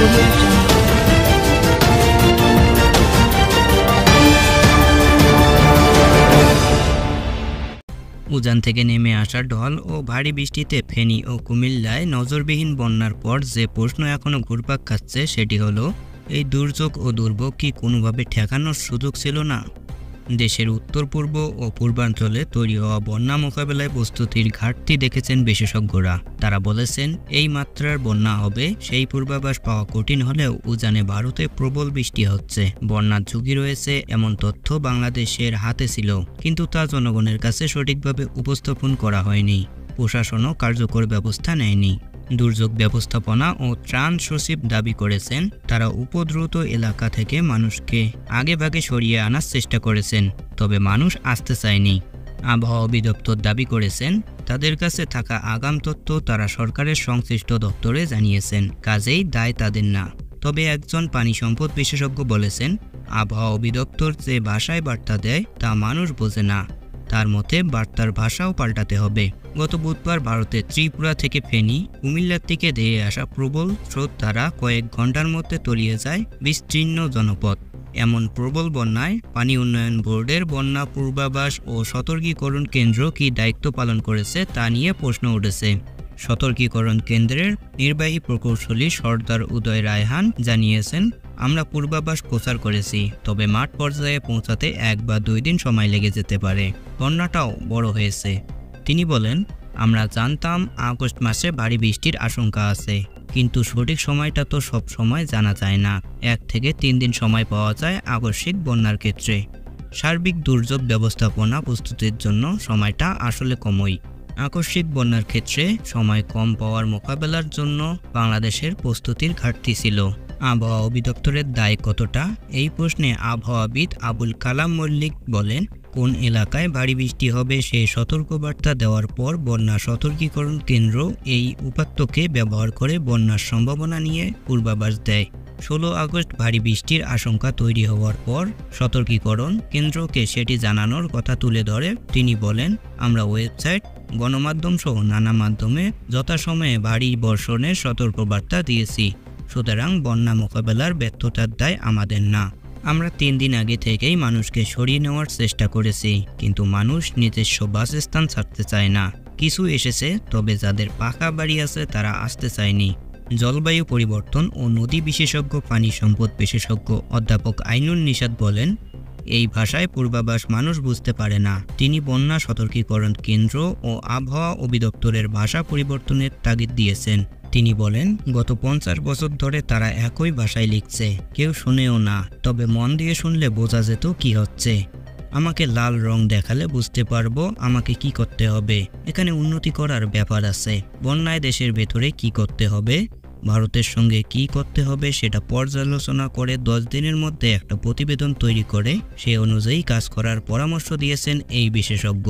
উজান থেকে নেমে আসা ঢল ও ভারী বৃষ্টিতে ফেনী ও কুমিল্লায় নজরবিহীন বন্যার পর যে প্রশ্ন এখনও ঘুরপাক খাচ্ছে সেটি হলো, এই দুর্যোগ ও দুর্ভোগ কি কোনোভাবে ঠেকানোর সুযোগ ছিল না? দেশের উত্তর পূর্ব ও পূর্বাঞ্চলে তৈরি হওয়া বন্যা মোকাবেলায় প্রস্তুতির ঘাটতি দেখেছেন বিশেষজ্ঞরা। তারা বলেছেন, এই মাত্রার বন্যা হবে সেই পূর্বাভাস পাওয়া কঠিন হলেও উজানে ভারতে প্রবল বৃষ্টি হচ্ছে, বন্যার ঝুঁকি রয়েছে এমন তথ্য বাংলাদেশের হাতে ছিল, কিন্তু তা জনগণের কাছে সঠিকভাবে উপস্থাপন করা হয়নি। প্রশাসনও কার্যকর ব্যবস্থা নেয়নি। দুর্যোগ ব্যবস্থাপনা ও ত্রাণ সচিব দাবি করেছেন, তারা উপদ্রুত এলাকা থেকে মানুষকে আগেভাগে সরিয়ে আনার চেষ্টা করেছেন, তবে মানুষ আসতে চায়নি। আবহাওয়া অধিদপ্তর দাবি করেছেন, তাদের কাছে থাকা আগাম তথ্য তারা সরকারের সংশ্লিষ্ট দপ্তরে জানিয়েছেন, কাজেই দায় তাদের না। তবে একজন পানি সম্পদ বিশেষজ্ঞ বলেছেন, আবহাওয়া অধিদপ্তর যে ভাষায় বার্তা দেয় তা মানুষ বোঝে না, তার মতে বার্তার ভাষাও পাল্টাতে হবে। গত বুধবার ভারতের ত্রিপুরা থেকে ফেনী, কুমিল্লার দিকে ধেয়ে আসা প্রবল স্রোত দ্বারা কয়েক ঘন্টার মধ্যে তলিয়ে যায় বিস্তীর্ণ জনপদ। এমন প্রবল বন্যায় পানি উন্নয়ন বোর্ডের বন্যা পূর্বাভাস ও সতর্কীকরণ কেন্দ্র কী দায়িত্ব পালন করেছে তা নিয়ে প্রশ্ন উঠেছে। সতর্কীকরণ কেন্দ্রের নির্বাহী প্রকৌশলী সর্দার উদয় রায়হান জানিয়েছেন, আমরা পূর্বাভাস প্রচার করেছি, তবে মাঠ পর্যায়ে পৌঁছাতে 1 বা 2 দিন সময় লেগে যেতে পারে। বন্যাটাও বড় হয়েছে। তিনি বলেন, আমরা জানতাম আগস্ট মাসে ভারী বৃষ্টির আশঙ্কা আছে, কিন্তু সঠিক সময়টা তো সব সময় জানা যায় না। 1 থেকে 3 দিন সময় পাওয়া যায় আকস্মিক বন্যার ক্ষেত্রে। সার্বিক দুর্যোগ ব্যবস্থাপনা প্রস্তুতির জন্য সময়টা আসলে কমই। আকস্মিক বন্যার ক্ষেত্রে সময় কম পাওয়ার মোকাবেলার জন্য বাংলাদেশের প্রস্তুতির ঘাটতি ছিল। আবহাওয়া অধিদপ্তরের দায় কতটা? এই প্রশ্নে আবহাওয়াবিদ আবুল কালাম মল্লিক বলেন, কোন এলাকায় ভারী বৃষ্টি হবে সেই সতর্কবার্তা দেওয়ার পর বন্যা সতর্কীকরণ কেন্দ্র এই উপাত্তকে ব্যবহার করে বন্যার সম্ভাবনা নিয়ে পূর্বাভাস দেয়। 16 আগস্ট ভারী বৃষ্টির আশঙ্কা তৈরি হওয়ার পর সতর্কীকরণ কেন্দ্রকে সেটি জানানোর কথা তুলে ধরে তিনি বলেন, আমরা ওয়েবসাইট, গণমাধ্যম সহ নানা মাধ্যমে যথাসময়ে ভারী বর্ষণের সতর্কবার্তা দিয়েছি, সুতরাং বন্যা মোকাবেলার ব্যর্থতার দায় আমাদের না। আমরা 3 দিন আগে থেকেই মানুষকে সরিয়ে নেওয়ার চেষ্টা করেছি, কিন্তু মানুষ নিজস্ব বাসস্থান ছাড়তে চায় না। কিছু এসেছে, তবে যাদের পাকা বাড়ি আছে তারা আসতে চায়নি। জলবায়ু পরিবর্তন ও নদী বিশেষজ্ঞ পানি সম্পদ বিশেষজ্ঞ অধ্যাপক আইনুন নিশাত বলেন, এই ভাষায় পূর্বাভাস মানুষ বুঝতে পারে না। তিনি বন্যা সতর্কীকরণ কেন্দ্র ও আবহাওয়া অধিদপ্তরের ভাষা পরিবর্তনের তাগিদ দিয়েছেন। তিনি বলেন, গত 50 বছর ধরে তারা একই ভাষায় লিখছে, কেউ শুনেও না, তবে মন দিয়ে শুনলে বোঝা যেত কি হচ্ছে। আমাকে লাল রং দেখালে বুঝতে পারবো আমাকে কি করতে হবে। এখানে উন্নতি করার ব্যাপার আছে। বন্যায় দেশের ভেতরে কি করতে হবে, ভারতের সঙ্গে কি করতে হবে সেটা পর্যালোচনা করে 10 দিনের মধ্যে একটা প্রতিবেদন তৈরি করে সে অনুযায়ী কাজ করার পরামর্শ দিয়েছেন এই বিশেষজ্ঞ।